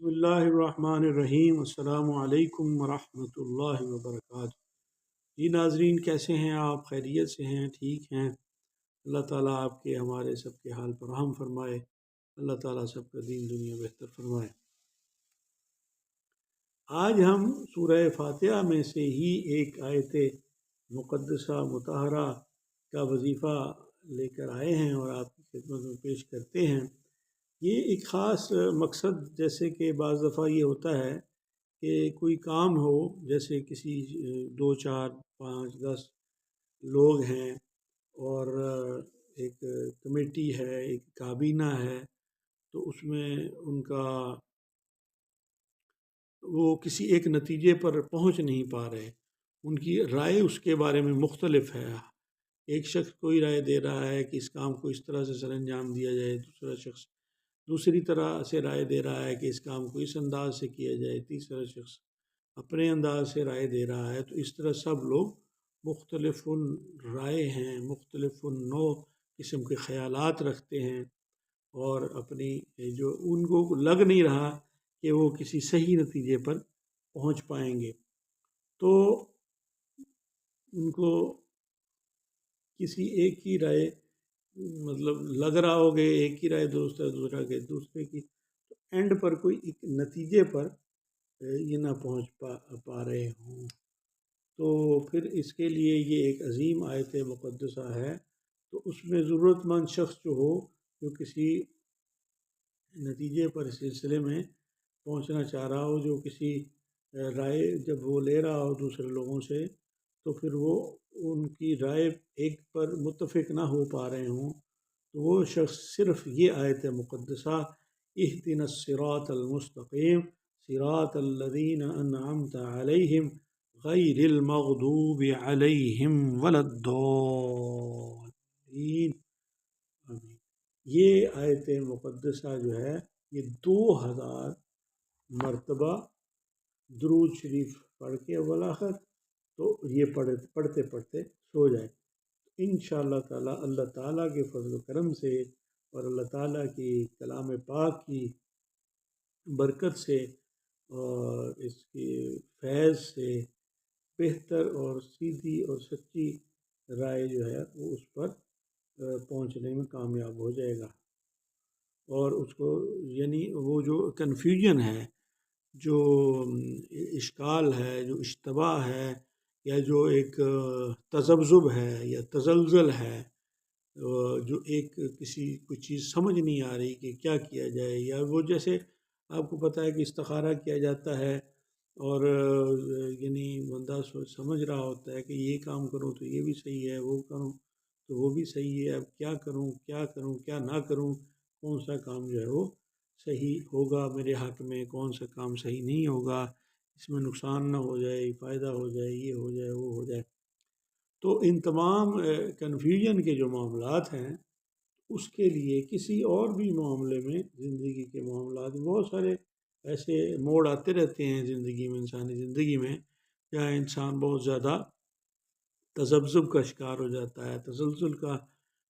بسم اللہ الرحمن الرحیم، السلام علیکم ورحمۃ اللہ وبرکاتہ۔ جی ناظرین، کیسے ہیں آپ؟ خیریت سے ہیں؟ ٹھیک ہیں؟ اللہ تعالیٰ آپ کے ہمارے سب کے حال پر رحم فرمائے۔ اللہ تعالیٰ سب کا دین دنیا بہتر فرمائے۔ آج ہم سورہ فاتحہ میں سے ہی ایک آیت مقدسہ مطہرہ کا وظیفہ لے کر آئے ہیں اور آپ کی خدمت میں پیش کرتے ہیں۔ یہ ایک خاص مقصد، جیسے کہ بعض دفعہ یہ ہوتا ہے کہ کوئی کام ہو، جیسے کسی 2 4 5 10 لوگ ہیں اور ایک کمیٹی ہے، ایک کابینہ ہے، تو اس میں ان کا وہ کسی ایک نتیجے پر پہنچ نہیں پا رہے، ان کی رائے اس کے بارے میں مختلف ہے۔ ایک شخص کوئی رائے دے رہا ہے کہ اس کام کو اس طرح سے سر انجام دیا جائے، دوسرا شخص دوسری طرح سے رائے دے رہا ہے کہ اس کام کو اس انداز سے کیا جائے، تیسرا شخص اپنے انداز سے رائے دے رہا ہے۔ تو اس طرح سب لوگ مختلف رائے ہیں، مختلف نوع قسم کے خیالات رکھتے ہیں، اور اپنی جو ان کو لگ نہیں رہا کہ وہ کسی صحیح نتیجے پر پہنچ پائیں گے، تو ان کو کسی ایک کی رائے مطلب لگ رہا ہو کہ ایک ہی رائے درست ہے، دوسرا کہ دوسرے کی، تو اینڈ پر کوئی ایک نتیجے پر یہ نہ پہنچ پا رہے ہوں، تو پھر اس کے لیے یہ ایک عظیم آیت مقدسہ ہے۔ تو اس میں ضرورت مند شخص جو ہو، جو کسی نتیجے پر اس سلسلے میں پہنچنا چاہ رہا ہو، جو کسی رائے جب وہ لے رہا ہو دوسرے لوگوں سے، تو پھر وہ ان کی رائے ایک پر متفق نہ ہو پا رہے ہوں، تو وہ شخص صرف یہ آیت مقدسہ اہدنا الصراط المستقیم صراط الذین انعمت علیہم غیر المغضوب علیہم ولا الضالین، یہ آیت مقدسہ جو ہے یہ 2000 مرتبہ درود شریف پڑھ کے اول آخر، تو یہ پڑھتے پڑھتے سو جائے، انشاءاللہ تعالیٰ اللہ تعالیٰ کے فضل و کرم سے اور اللہ تعالیٰ کی کلام پاک کی برکت سے اور اس کے فیض سے بہتر اور سیدھی اور سچی رائے جو ہے وہ اس پر پہنچنے میں کامیاب ہو جائے گا، اور اس کو یعنی وہ جو کنفیوژن ہے، جو اشکال ہے، جو اشتباہ ہے، یا جو ایک تذبذب ہے یا تزلزل ہے، جو ایک کسی کوئی چیز سمجھ نہیں آ رہی کہ کیا کیا جائے، یا وہ جیسے آپ کو پتہ ہے کہ استخارہ کیا جاتا ہے، اور یعنی بندہ سمجھ رہا ہوتا ہے کہ یہ کام کروں تو یہ بھی صحیح ہے، وہ کروں تو وہ بھی صحیح ہے، اب کیا کروں کیا کروں کیا نہ کروں، کون سا کام جو ہے وہ صحیح ہوگا میرے حق میں، کون سا کام صحیح نہیں ہوگا، اس میں نقصان نہ ہو جائے، فائدہ ہو جائے، یہ ہو جائے وہ ہو جائے۔ تو ان تمام کنفیوژن کے جو معاملات ہیں، اس کے لیے کسی اور بھی معاملے میں، زندگی کے معاملات میں بہت سارے ایسے موڑ آتے رہتے ہیں زندگی میں، انسانی زندگی میں، جہاں انسان بہت زیادہ تذبذب کا شکار ہو جاتا ہے، تزلزل کا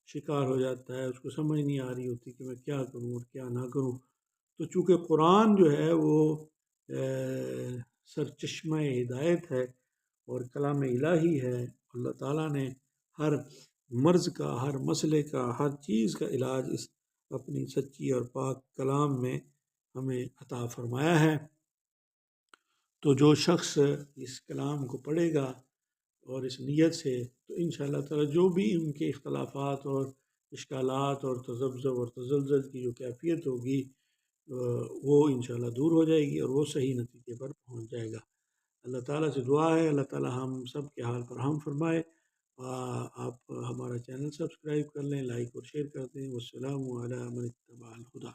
شکار ہو جاتا ہے، اس کو سمجھ نہیں آ رہی ہوتی کہ میں کیا کروں اور کیا نہ کروں۔ تو چونکہ قرآن جو ہے وہ سرچشمہ ہدایت ہے اور کلام الہی ہے، اللہ تعالیٰ نے ہر مرض کا، ہر مسئلے کا، ہر چیز کا علاج اس اپنی سچی اور پاک کلام میں ہمیں عطا فرمایا ہے۔ تو جو شخص اس کلام کو پڑھے گا اور اس نیت سے، تو انشاءاللہ تعالیٰ جو بھی ان کے اختلافات اور اشکالات اور تذبذب اور تزلزل کی جو کیفیت ہوگی، وہ انشاءاللہ دور ہو جائے گی اور وہ صحیح نتیجے پر پہنچ جائے گا۔ اللہ تعالیٰ سے دعا ہے اللہ تعالیٰ ہم سب کے حال پر رحم فرمائے۔ آپ ہمارا چینل سبسکرائب کر لیں، لائک اور شیئر کر دیں۔ والسلام علی من اتبع الہدی۔